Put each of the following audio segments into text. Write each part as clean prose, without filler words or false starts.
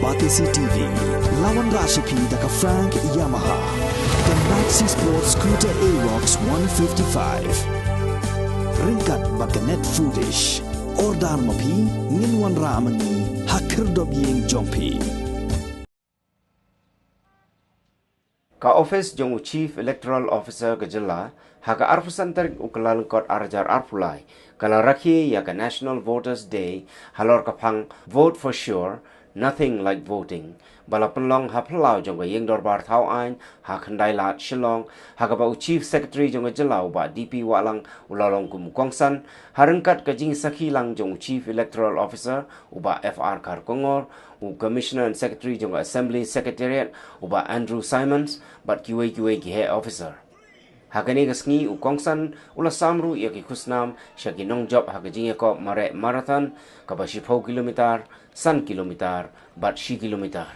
Batisi TV, lawan Rashipi daka Frank Yamaha, dan Maxi Sports Scooter Aerox 155. Ringkat baka net foodish, ordar mapi, nginwan ramani, hakir dobyeng jompi. Ka office jong Chief Electoral Officer Gajala, haka arpusantar ukalal kot arjar arpulai, kala rakhi ya ka National Voters Day, halor kapang vote for sure, nothing like voting. Bala penlong haplau jong yeng dorbar thau ain, hakandai lat shilong, haka ba Chief Secretary jong Gajala ba DP Wahlang ulalong kum kongsan, harengkat ka jing sakhi lang jong Chief Electoral Officer uba FR Kar Kongor, Commissioner and Secretary jong Assembly Secretariat uba Andrew Simons, but QA gihe officer. Hagani gasngi ukongsan ula samru ya ki kusnam syaki nong job hagajing ko mare marathon kabashi 4 kilometer san kilometer bat shi kilometer.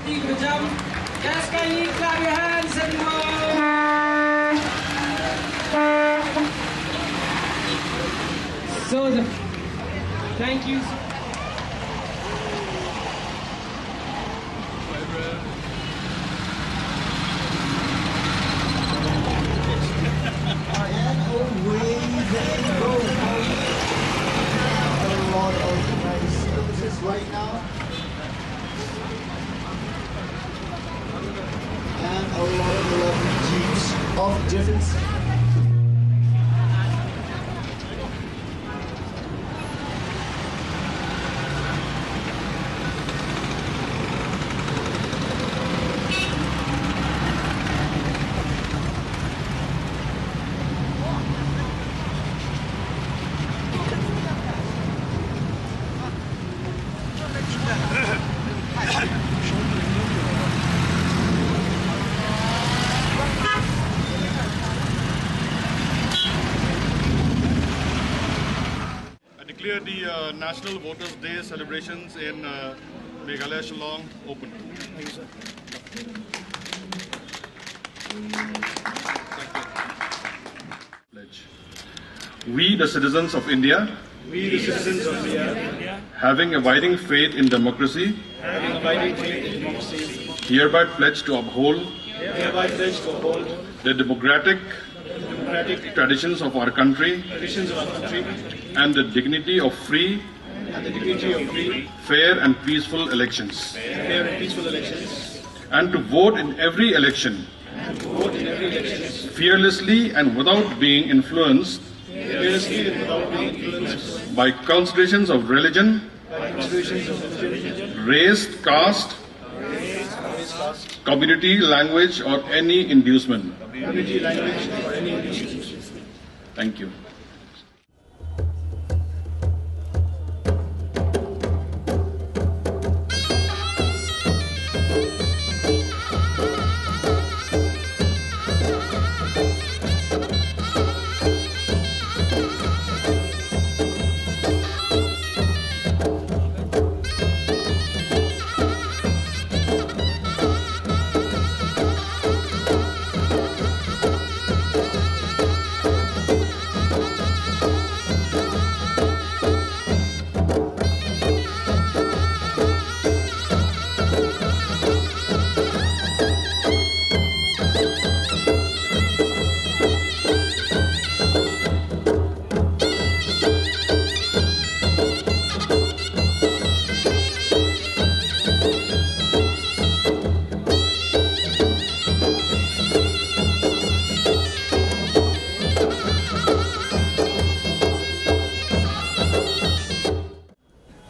Just can you clap your hands and so thank you. of Defense. Declare the National Voters' Day celebrations in Meghalaya Shillong open. Thank you, sir. Pledge. We, the citizens of India, having abiding faith in democracy, hereby pledge to uphold the democratic traditions of our country and the dignity of free, fair and peaceful elections, and to vote in every election fearlessly and without being influenced by considerations of religion, race, caste, community, language, or any inducement. Thank you.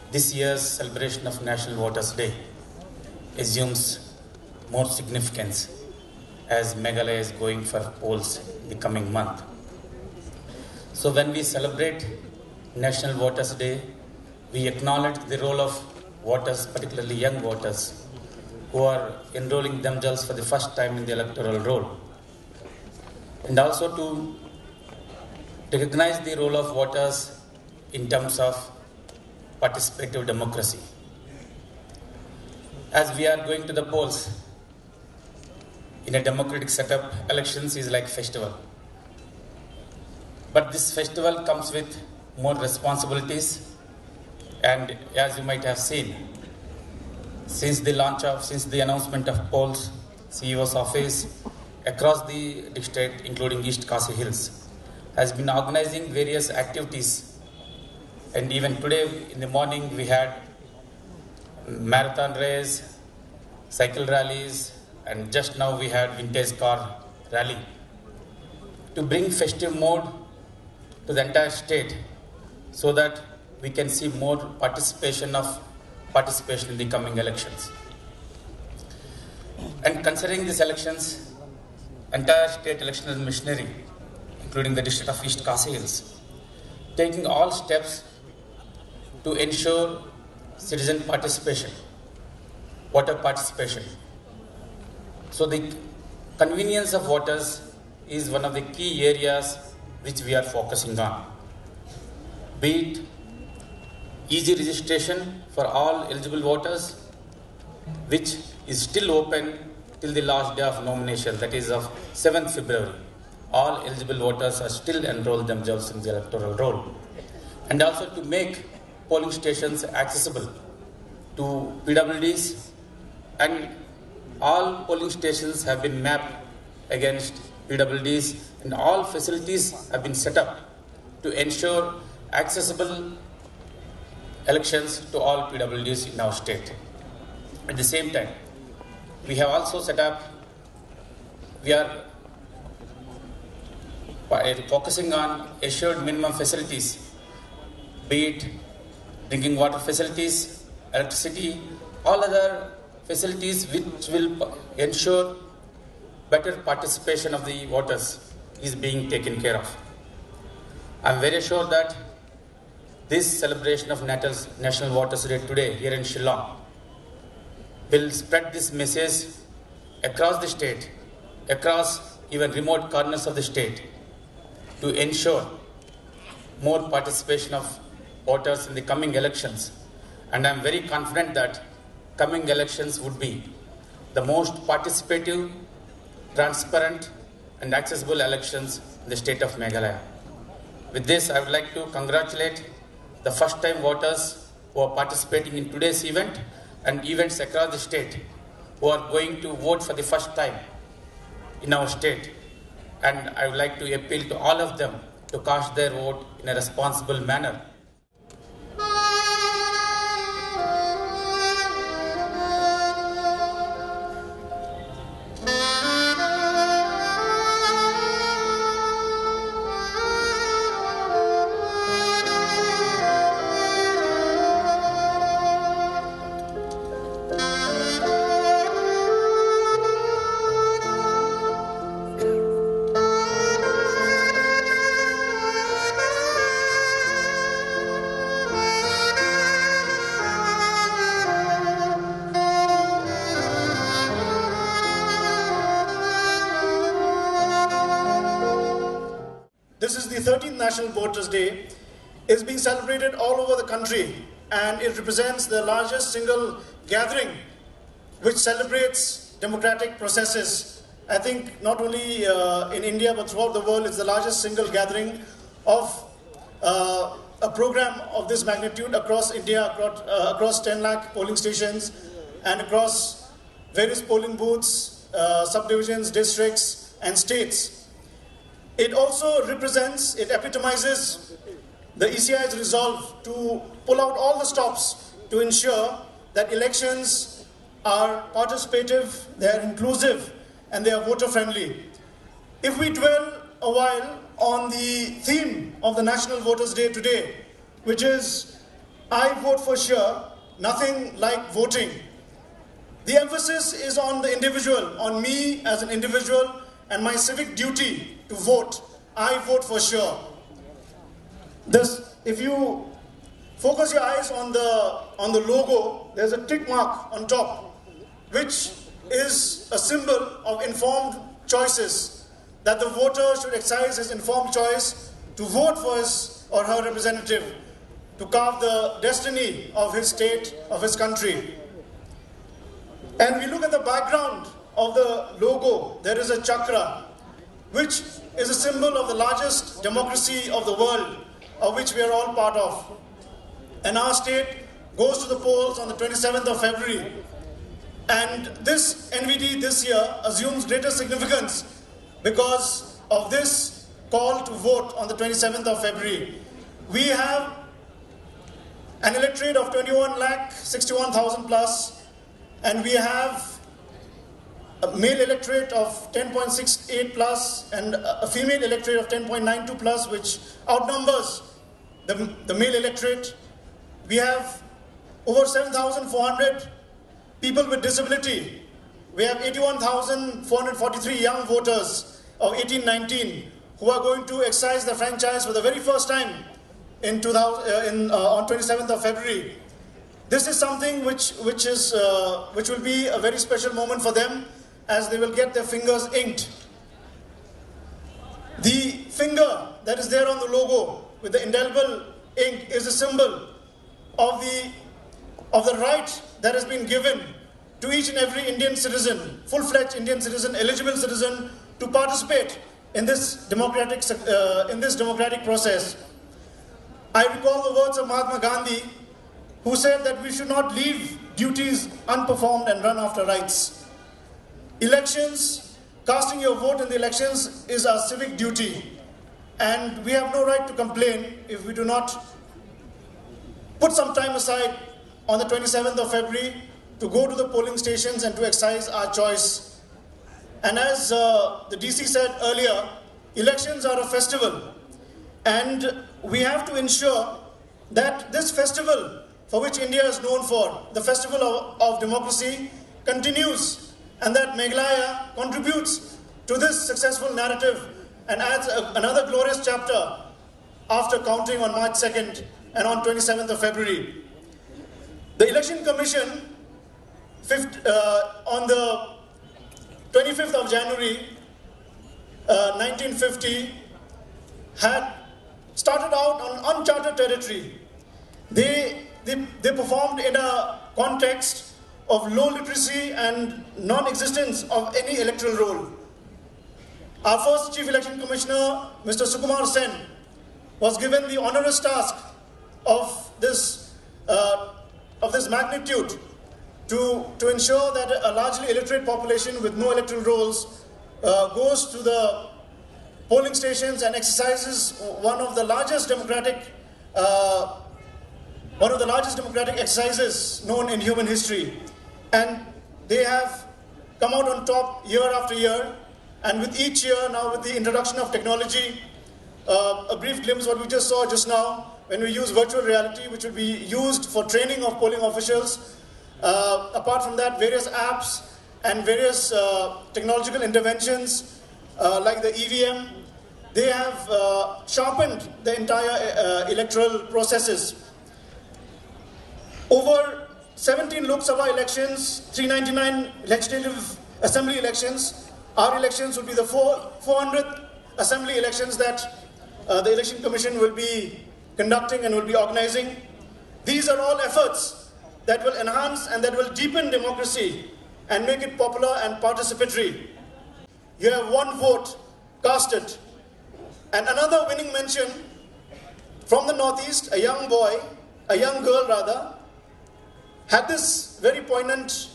This year's celebration of National Voters' Day assumes more significance as Meghalaya is going for polls the coming month. So when we celebrate National Voters' Day, we acknowledge the role of voters, particularly young voters, who are enrolling themselves for the first time in the electoral roll. And also to recognize the role of voters in terms of participative democracy. As we are going to the polls, in a democratic setup, elections is like festival. But this festival comes with more responsibilities, and as you might have seen, since the announcement of polls, CEO's office across the district, including East Khasi Hills, has been organizing various activities. And even today in the morning we had marathon race, cycle rallies, and just now we had vintage car rally to bring festive mode to the entire state so that we can see more participation in the coming elections. And considering these elections, entire state electional machinery, including the district of East Khasi Hills, taking all steps to ensure citizen participation, voter participation. So the convenience of voters is one of the key areas which we are focusing on. Be it easy registration for all eligible voters, which is still open till the last day of nomination, that is of 7th February. All eligible voters are still enrolled themselves in the electoral roll. And also to make polling stations accessible to PWDs, and all polling stations have been mapped against PWDs, and all facilities have been set up to ensure accessible elections to all PWDs in our state. At the same time, we have also set up, we are by focusing on assured minimum facilities, be it drinking water facilities, electricity, all other facilities which will ensure better participation of the voters is being taken care of. I am very sure that this celebration of National Voters' Day today here in Shillong will spread this message across the state, across even remote corners of the state, to ensure more participation of voters in the coming elections. And I am very confident that coming elections would be the most participative, transparent and accessible elections in the state of Meghalaya. With this, I would like to congratulate the first-time voters who are participating in today's event and events across the state who are going to vote for the first time in our state. And I would like to appeal to all of them to cast their vote in a responsible manner. This is the 13th National Voters' Day. It's being celebrated all over the country, and it represents the largest single gathering which celebrates democratic processes. I think not only in India but throughout the world, it's the largest single gathering of a program of this magnitude across India, across 10 lakh polling stations and across various polling booths, subdivisions, districts and states. It also represents, it epitomizes the ECI's resolve to pull out all the stops to ensure that elections are participative, they are inclusive, and they are voter-friendly. If we dwell a while on the theme of the National Voters' Day today, which is, I vote for sure, nothing like voting. The emphasis is on the individual, on me as an individual, and my civic duty to vote. I vote for sure. If you focus your eyes on the logo, there's a tick mark on top, which is a symbol of informed choices, that the voter should exercise his informed choice to vote for his or her representative, to carve the destiny of his state, of his country. And we look at the background of the logo, there is a chakra, which is a symbol of the largest democracy of the world, of which we are all part of. And our state goes to the polls on the 27th of February. And this NVD this year assumes greater significance because of this call to vote on the 27th of February. We have an electorate of 21,61,000 plus, and we have a male electorate of 10.68 plus and a female electorate of 10.92 plus, which outnumbers the male electorate. We have over 7,400 people with disability. We have 81,443 young voters of 18-19 who are going to exercise their franchise for the very first time on 27th of February. This is something which will be a very special moment for them, as they will get their fingers inked. The finger that is there on the logo with the indelible ink is a symbol of the right that has been given to each and every Indian citizen, full-fledged Indian citizen, eligible citizen, to participate in this democratic process. I recall the words of Mahatma Gandhi, who said that we should not leave duties unperformed and run after rights. Elections, casting your vote in the elections is our civic duty, and we have no right to complain if we do not put some time aside on the 27th of February to go to the polling stations and to exercise our choice. And as the DC said earlier, elections are a festival, and we have to ensure that this festival, for which India is known for, the festival of democracy, continues, and that Meghalaya contributes to this successful narrative and adds another glorious chapter after counting on March 2nd and on 27th of February. The Election Commission on the 25th of January 1950 had started out on uncharted territory. They performed in a context of low literacy and non-existence of any electoral roll. Our first Chief Election Commissioner, Mr. Sukumar Sen, was given the onerous task of this magnitude to ensure that a largely illiterate population with no electoral rolls goes to the polling stations and exercises one of the largest democratic exercises known in human history. And they have come out on top year after year, and with each year now, with the introduction of technology, a brief glimpse what we just saw just now, when we use virtual reality, which will be used for training of polling officials. Apart from that, various apps and various technological interventions like the EVM, they have sharpened the entire electoral processes. Over 17 Lok Sabha elections, 399 legislative assembly elections. Our elections will be the 400th assembly elections that the Election Commission will be conducting and will be organizing. These are all efforts that will enhance and that will deepen democracy and make it popular and participatory. You have one vote, cast it. And another winning mention from the Northeast, a young girl rather, had this very poignant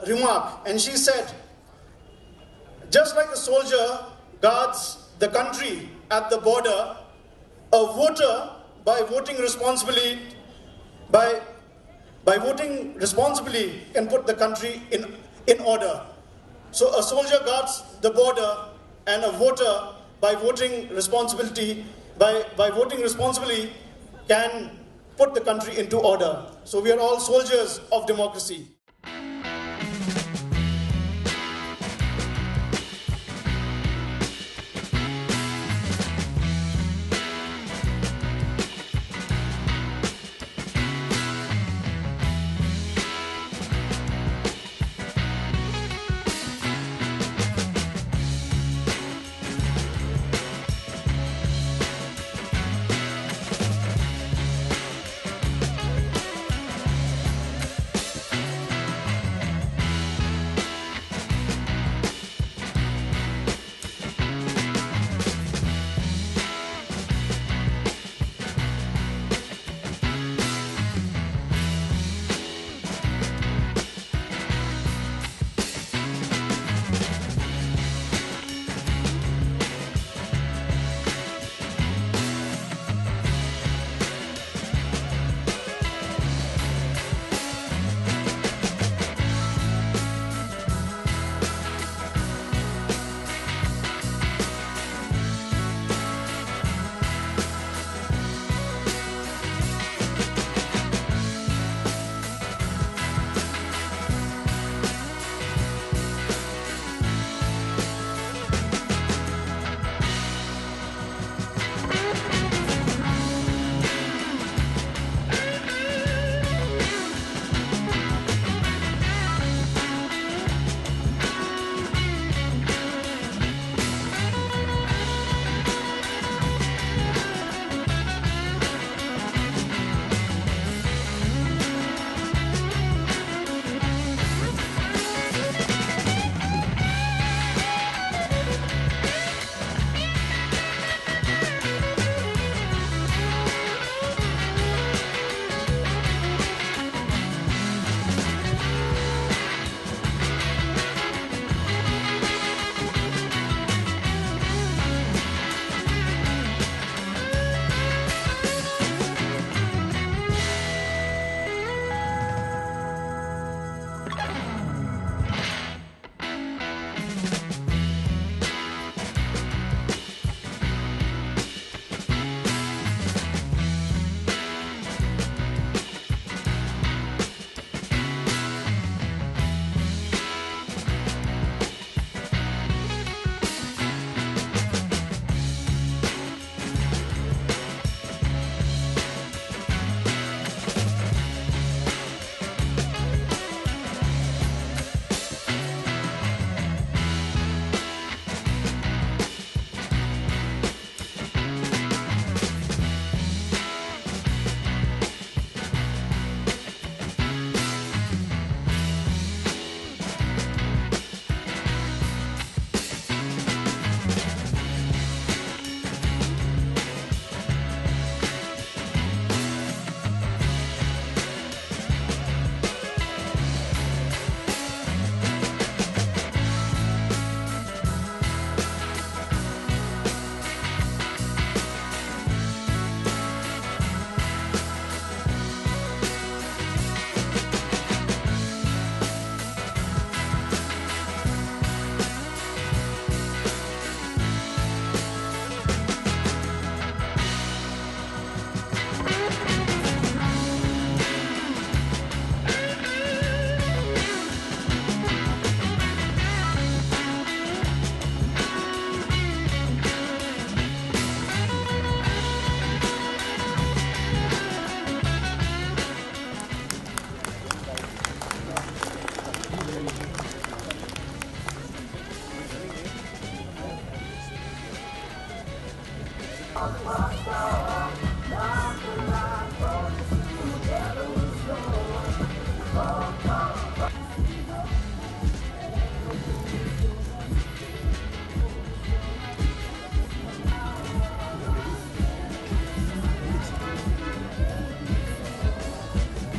remark, and she said, just like a soldier guards the country at the border, a voter, by voting responsibly, can put the country in order. So a soldier guards the border, and a voter, by voting responsibly, can put the country into order. So we are all soldiers of democracy.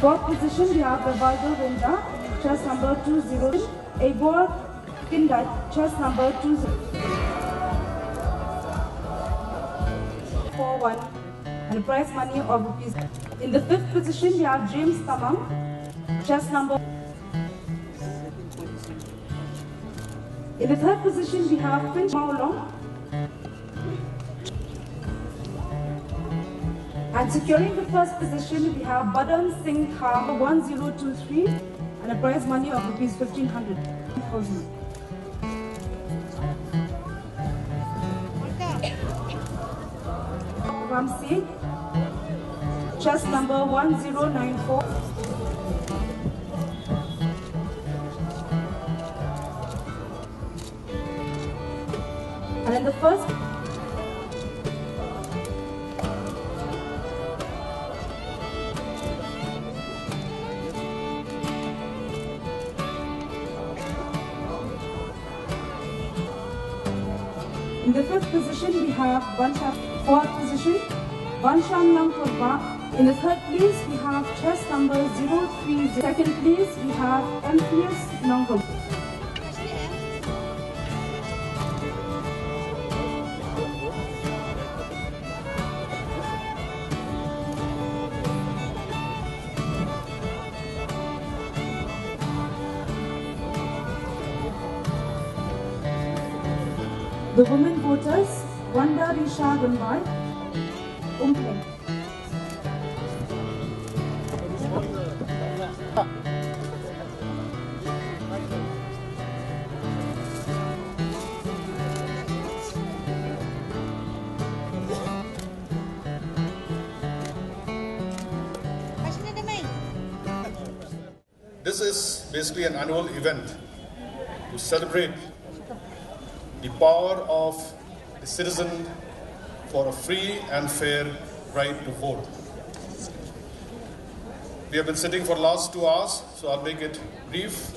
Fourth position, we have Rivaldo Vinda, chest number 20. Abor Kindat, chest number 20. 4-1 and a prize money of rupees. In the fifth position, we have James Tamang, chest number. In the third position, we have Pynsngewthuh. And securing the first position, we have Badan Singh Kha 1023 and a prize money of rupees 1500. Ramsey, chest number 1094. And in the first in the fifth position, we have Banshan. Fourth position, Banshan Langkurba. In the third place, we have chest number 030. Second place, we have MPS Nongmihkhmat. The women voters, Wanda Risha Ganbai, Umpleng. This is basically an annual event to celebrate the power of the citizen for a free and fair right to vote. We have been sitting for the last 2 hours, so I'll make it brief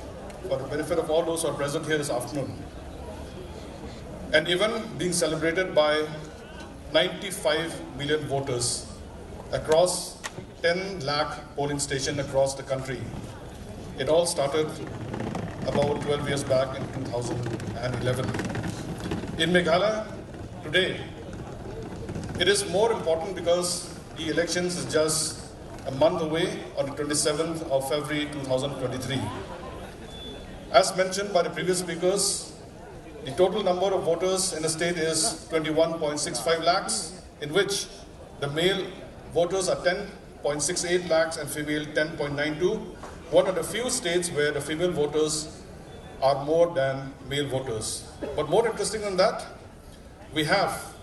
for the benefit of all those who are present here this afternoon. An event being celebrated by 95 million voters across 10 lakh polling stations across the country. It all started about 12 years back in 2011. In Meghalaya, today, it is more important because the elections is just a month away on the 27th of February 2023. As mentioned by the previous speakers, the total number of voters in the state is 21.65 lakhs, in which the male voters are 10.68 lakhs and female 10.92. One of the few states where the female voters are more than male voters. But more interesting than that, we have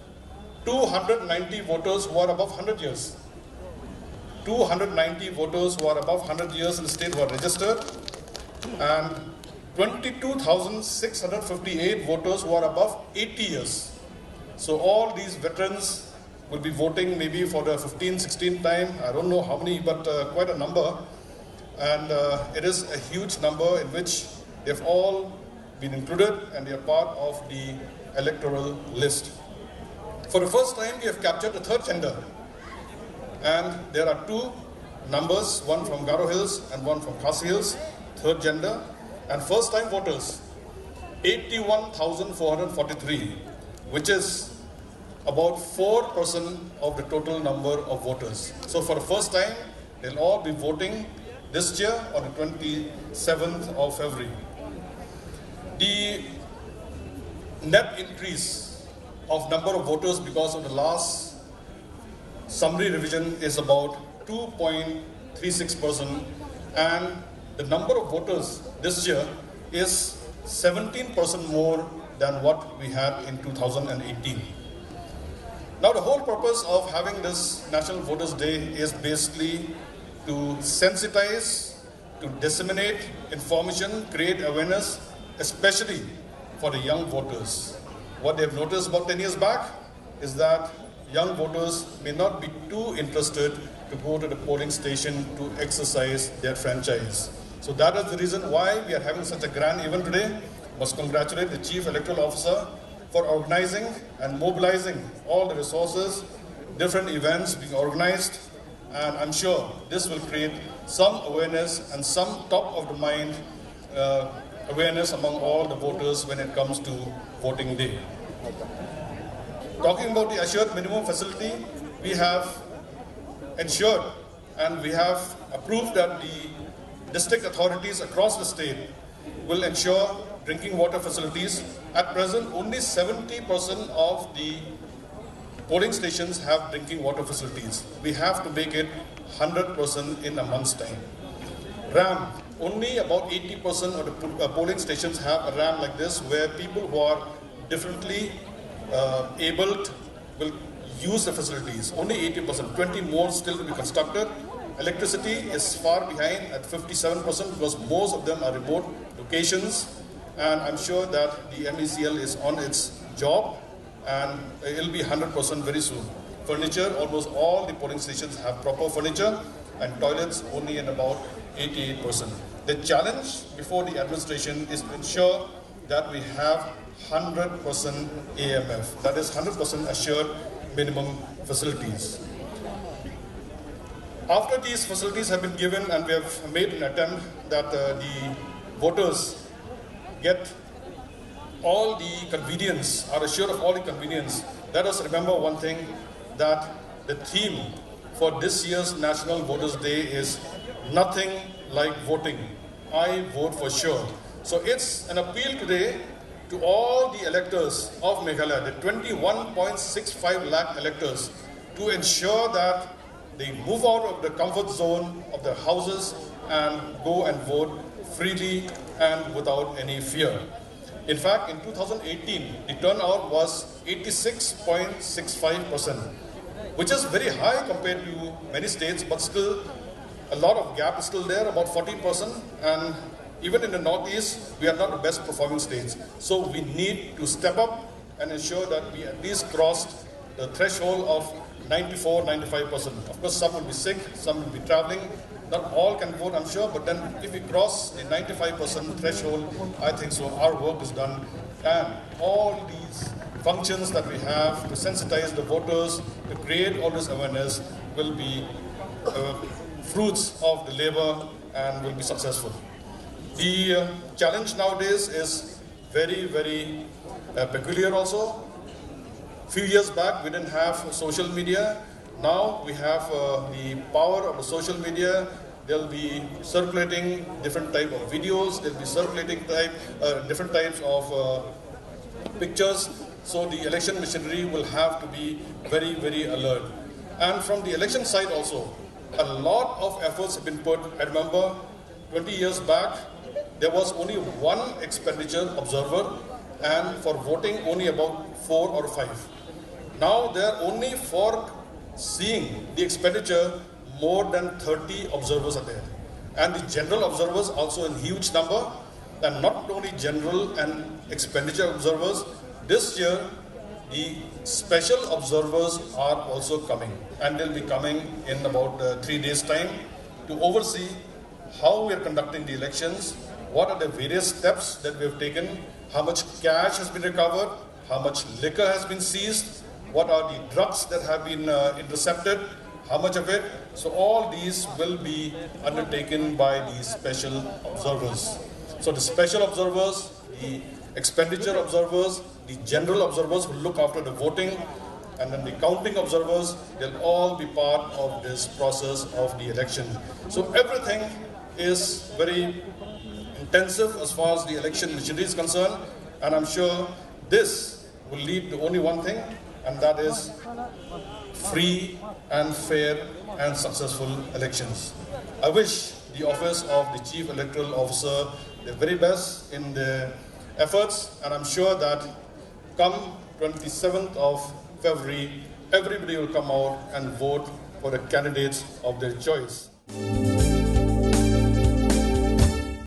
290 voters who are above 100 years. 290 voters who are above 100 years in the state who are registered, and 22,658 voters who are above 80 years. So all these veterans will be voting maybe for the 15th, 16th time. I don't know how many, but quite a number. And it is a huge number in which they've all been included and they are part of the electoral list. For the first time, we have captured the third gender. And there are two numbers, one from Garo Hills and one from Khasi Hills, third gender. And first time voters, 81,443, which is about 4% of the total number of voters. So for the first time, they'll all be voting this year on the 27th of February. The net increase of number of voters because of the last summary revision is about 2.36%, and the number of voters this year is 17% more than what we had in 2018. Now the whole purpose of having this National Voters Day is basically to sensitize, to disseminate information, create awareness, especially for the young voters. What they've noticed about 10 years back is that young voters may not be too interested to go to the polling station to exercise their franchise. So that is the reason why we are having such a grand event today. Must congratulate the Chief Electoral Officer for organizing and mobilizing all the resources, different events being organized, and I'm sure this will create some awareness and some top of the mind awareness among all the voters when it comes to voting day. Talking about the assured minimum facility, we have ensured and we have approved that the district authorities across the state will ensure drinking water facilities. At present, only 70% of the polling stations have drinking water facilities. We have to make it 100% in a month's time. RAM, only about 80% of the polling stations have a RAM like this, where people who are differently abled will use the facilities. Only 80%, 20 more still to be constructed. Electricity is far behind at 57% because most of them are remote locations, and I'm sure that the MECL is on its job and it will be 100% very soon. Furniture, almost all the polling stations have proper furniture, and toilets only at about 88%. The challenge before the administration is to ensure that we have 100% AMF, that is 100% assured minimum facilities. After these facilities have been given and we have made an attempt that the voters get all the convenience, are assured of all the convenience, let us remember one thing, that the theme for this year's National Voters' Day is nothing like voting. I vote for sure. So it's an appeal today to all the electors of Meghalaya, the 21.65 lakh electors, to ensure that they move out of the comfort zone of their houses and go and vote freely and without any fear. In fact, in 2018, the turnout was 86.65%, which is very high compared to many states, but still a lot of gap is still there, about 14%, and even in the Northeast, we are not the best performing states. So we need to step up and ensure that we at least crossed the threshold of 94-95%. Of course, some will be sick, some will be traveling. Not all can vote, I'm sure, but then if we cross the 95% threshold, I think so our work is done. And all these functions that we have to sensitize the voters, to create all this awareness, will be fruits of the labor and will be successful. The challenge nowadays is very, very peculiar also. Few years back, we didn't have social media. Now we have the power of the social media. They'll be circulating different type of videos. They'll be circulating different types of pictures. So the election machinery will have to be very, very alert. And from the election side also, a lot of efforts have been put. I remember 20 years back, there was only one expenditure observer, and for voting only about 4 or 5. Now there are only for seeing the expenditure more than 30 observers are there. And the general observers also in huge number, and not only general and expenditure observers. This year, the special observers are also coming, and they'll be coming in about 3 days' time to oversee how we are conducting the elections, what are the various steps that we have taken, how much cash has been recovered, how much liquor has been seized, what are the drugs that have been intercepted, how much of it. So all these will be undertaken by the special observers. So the special observers, the expenditure observers, the general observers who look after the voting, and then the counting observers, they'll all be part of this process of the election. So everything is very intensive as far as the election machinery is concerned, and I'm sure this will lead to only one thing, and that is free and fair and successful elections. I wish the office of the Chief Electoral Officer the very best in their efforts, and I'm sure that come 27th of February, everybody will come out and vote for the candidates of their choice.